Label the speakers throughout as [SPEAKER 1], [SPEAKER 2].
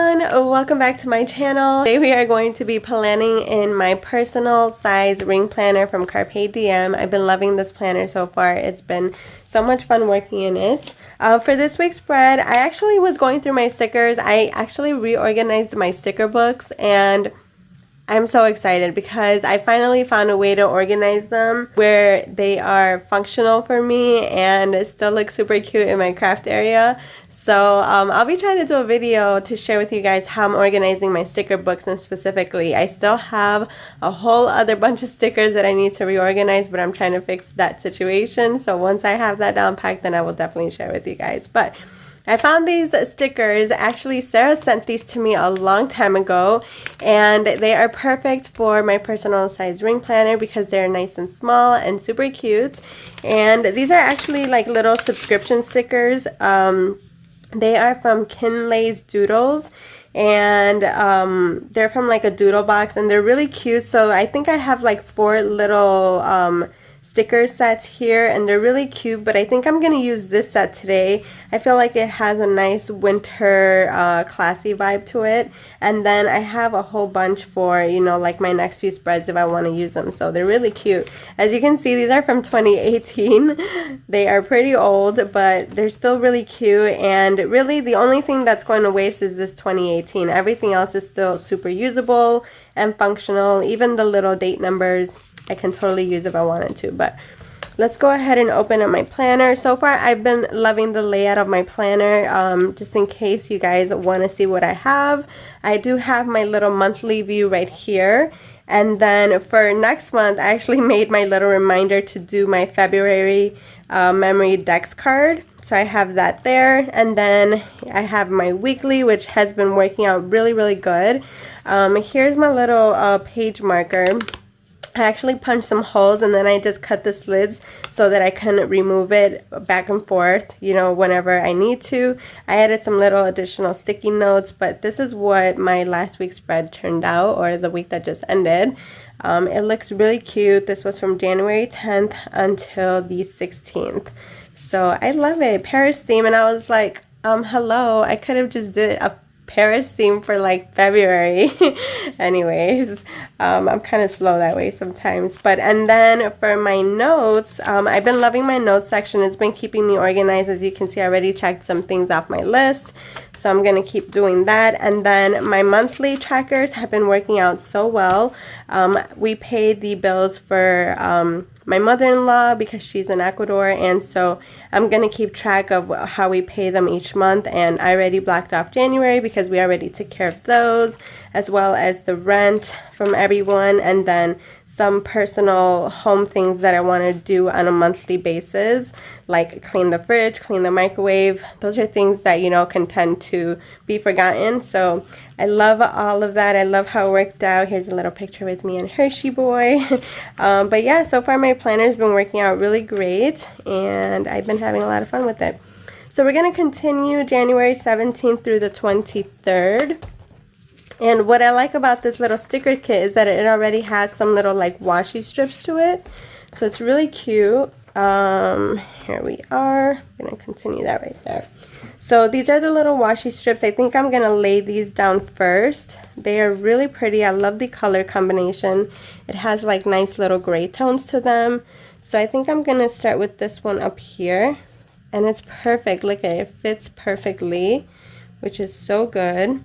[SPEAKER 1] everyone, welcome back to my channel. Today we are going to be planning in my personal size ring planner from Carpe Diem. I've been loving this planner so far. It's been so much fun working in it. For this week's spread, I actually was going through my stickers. I actually reorganized my sticker books and I'm so excited because I finally found a way to organize them where they are functional for me and still look super cute in my craft area. So I'll be trying to do a video to share with you guys how I'm organizing my sticker books, and specifically I still have a whole other bunch of stickers that I need to reorganize, but I'm trying to fix that situation. So once I have that down packed, then I will definitely share with you guys. But I found these stickers. Actually, Sarah sent these to me a long time ago, and they are perfect for my personal size ring planner because they're nice and small and super cute. And these are actually like little subscription stickers. They are from Kinleighs Doddles, and they're from like a doodle box, and they're really cute. So I think I have like 4 little sticker sets here, and they're really cute, but I think I'm gonna use this set today. I feel like it has a nice winter classy vibe to it, and then I have a whole bunch for, you know, like my next few spreads if I want to use them. So they're really cute. As you can see, these are from 2018. They are pretty old, but they're still really cute, and really the only thing that's going to waste is this 2018. Everything else is still super usable and functional. Even the little date numbers I can totally use if I wanted to. But let's go ahead and open up my planner. So far I've been loving the layout of my planner. Just in case you guys want to see what I have, I do have my little monthly view right here. And then for next month, I actually made my little reminder to do my February memory Dex card. So I have that there. And then I have my weekly, which has been working out really good. Here's my little page marker. I actually punched some holes, and then I just cut the slids so that I can remove it back and forth, you know, whenever I need to. I added some little additional sticky notes, but this is what my last week's spread turned out, or the week that just ended. It looks really cute. This was from January 10th until the 16th. So I love it. Paris theme, and I was like, hello, I could have just did a Paris theme for like February. Anyways, I'm kind of slow that way sometimes. And then for my notes, I've been loving my notes section. It's been keeping me organized. As you can see, I already checked some things off my list, so I'm gonna keep doing that. And then my monthly trackers have been working out so well. We paid the bills for my mother-in-law because she's in Ecuador, and so I'm gonna keep track of how we pay them each month. And I already blocked off January because we already took care of those, as well as the rent from everyone, and then some personal home things that I want to do on a monthly basis, like clean the fridge, clean the microwave. Those are things that, you know, can tend to be forgotten. So I love all of that. I love how it worked out. Here's a little picture with me and Hershey boy. But yeah, so far my planner's been working out really great, and I've been having a lot of fun with it. So we're going to continue January 17th through the 23rd. And what I like about this little sticker kit is that it already has some little like washi strips to it. So it's really cute. Here we are. I'm going to continue that right there. So these are the little washi strips. I think I'm going to lay these down first. They are really pretty. I love the color combination. It has like nice little gray tones to them. So I think I'm going to start with this one up here. And it's perfect. Look at it. It fits perfectly, which is so good.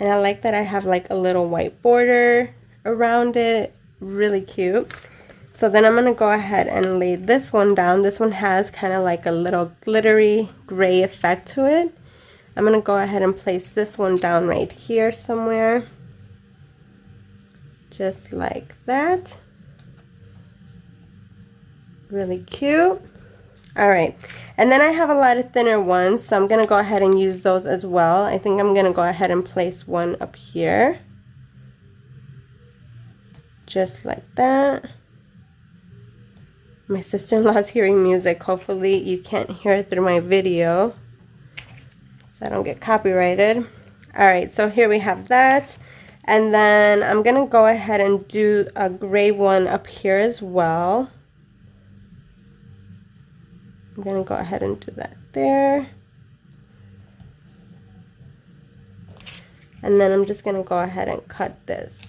[SPEAKER 1] And I like that I have like a little white border around it. Really cute. So then I'm going to go ahead and lay this one down. This one has kind of like a little glittery gray effect to it. I'm going to go ahead and place this one down right here somewhere. Just like that. Really cute. Alright, and then I have a lot of thinner ones, so I'm going to go ahead and use those as well. I think I'm going to go ahead and place one up here. Just like that. My sister-in-law's hearing music. Hopefully you can't hear it through my video, so I don't get copyrighted. Alright, so here we have that. And then I'm going to go ahead and do a gray one up here as well. I'm going to go ahead and do that there. And then I'm just going to go ahead and cut this.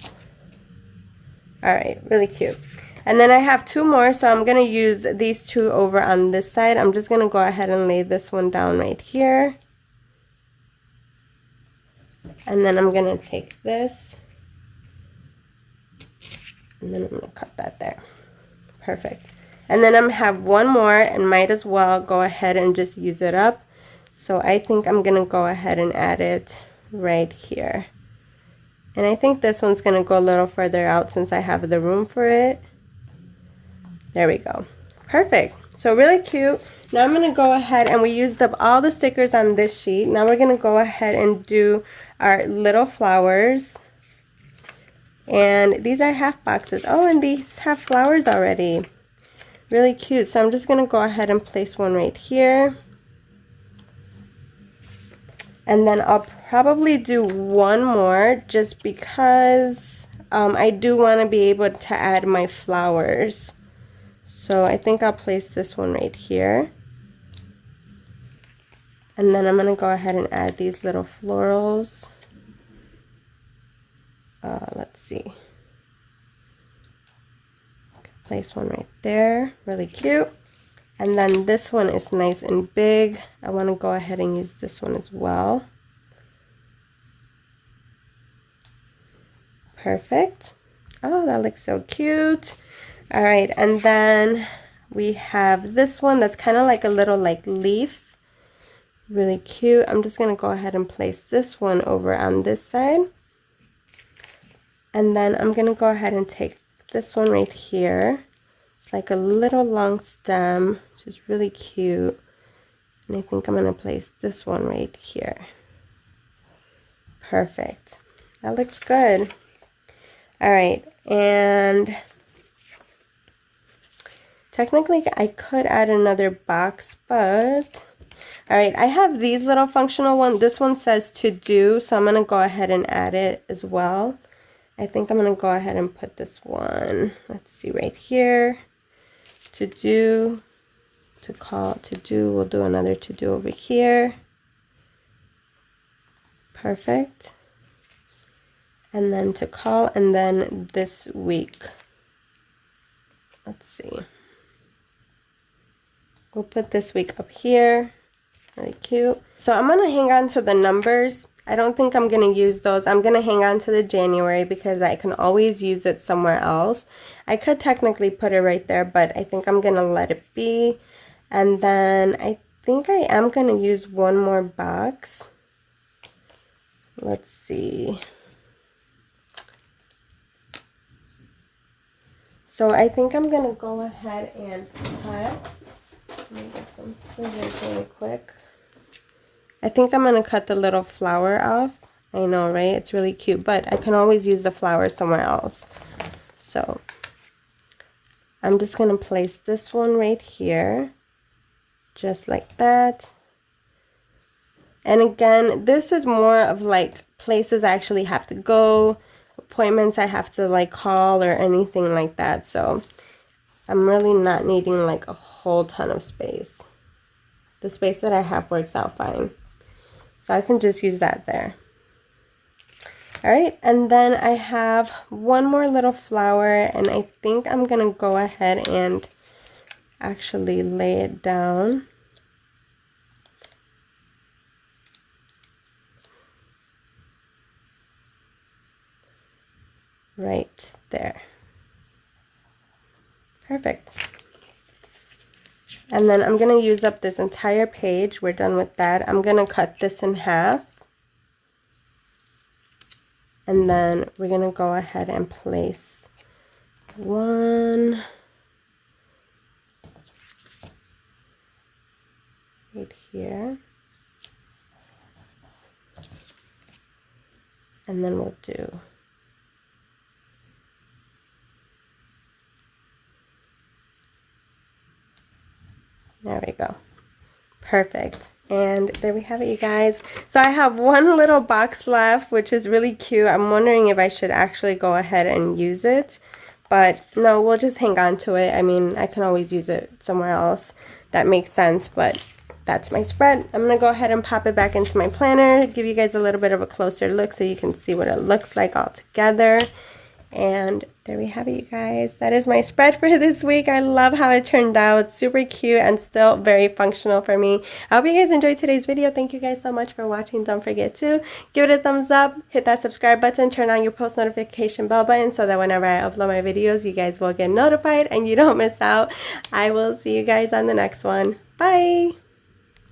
[SPEAKER 1] Alright, really cute. And then I have two more, so I'm going to use these two over on this side. I'm just going to go ahead and lay this one down right here. And then I'm going to take this. And then I'm going to cut that there. Perfect. And then I'm going to have one more and might as well go ahead and just use it up. So I think I'm going to go ahead and add it right here. And I think this one's going to go a little further out since I have the room for it. There we go. Perfect. So really cute. Now I'm going to go ahead and we used up all the stickers on this sheet. Now we're going to go ahead and do our little flowers. And these are half boxes. Oh, and these have flowers already. Really cute. So I'm just going to go ahead and place one right here. And then I'll probably do one more just because I do want to be able to add my flowers. So I think I'll place this one right here. And then I'm going to go ahead and add these little florals. Let's see. Place one right there. Really cute. And then this one is nice and big. I want to go ahead and use this one as well. Perfect. Oh, that looks so cute. All right, and then we have this one that's kind of like a little like leaf. Really cute. I'm just going to go ahead and place this one over on this side. And then I'm going to go ahead and take this one right here. It's like a little long stem, which is really cute. And I think I'm going to place this one right here. Perfect. That looks good. All right, and technically I could add another box, but all right, I have these little functional ones. This one says to do, so I'm going to go ahead and add it as well. I think I'm going to go ahead and put this one, let's see, right here. To do, to call, to do, we'll do another to do over here. Perfect. And then to call, and then this week. Let's see. We'll put this week up here. Really cute. So I'm going to hang on to the numbers. I don't think I'm going to use those. I'm going to hang on to the January because I can always use it somewhere else. I could technically put it right there, but I think I'm going to let it be. And then I think I am going to use one more box. Let's see. So I think I'm going to go ahead and cut. Let me get some scissors really quick. I think I'm going to cut the little flower off. I know, right? It's really cute, but I can always use the flower somewhere else. So I'm just going to place this one right here, just like that. And again, this is more of like places I actually have to go, appointments I have to like call or anything like that. So I'm really not needing like a whole ton of space. The space that I have works out fine. So I can just use that there. All right, and then I have one more little flower, and I think I'm going to go ahead and actually lay it down. Right there. Perfect. And then I'm going to use up this entire page. We're done with that. I'm going to cut this in half. And then we're going to go ahead and place one right here. And then we'll do there we go. Perfect. And there we have it, you guys. So I have one little box left, which is really cute. I'm wondering if I should actually go ahead and use it. But no, we'll just hang on to it. I mean, I can always use it somewhere else. That makes sense. But that's my spread. I'm going to go ahead and pop it back into my planner, give you guys a little bit of a closer look so you can see what it looks like all together. And there we have it, you guys. That is my spread for this week. I love how it turned out. Super cute and still very functional for me. I hope you guys enjoyed today's video. Thank you guys so much for watching. Don't forget to give it a thumbs up, hit that subscribe button, turn on your post notification bell button so that whenever I upload my videos, you guys will get notified and you don't miss out. I will see you guys on the next one. Bye!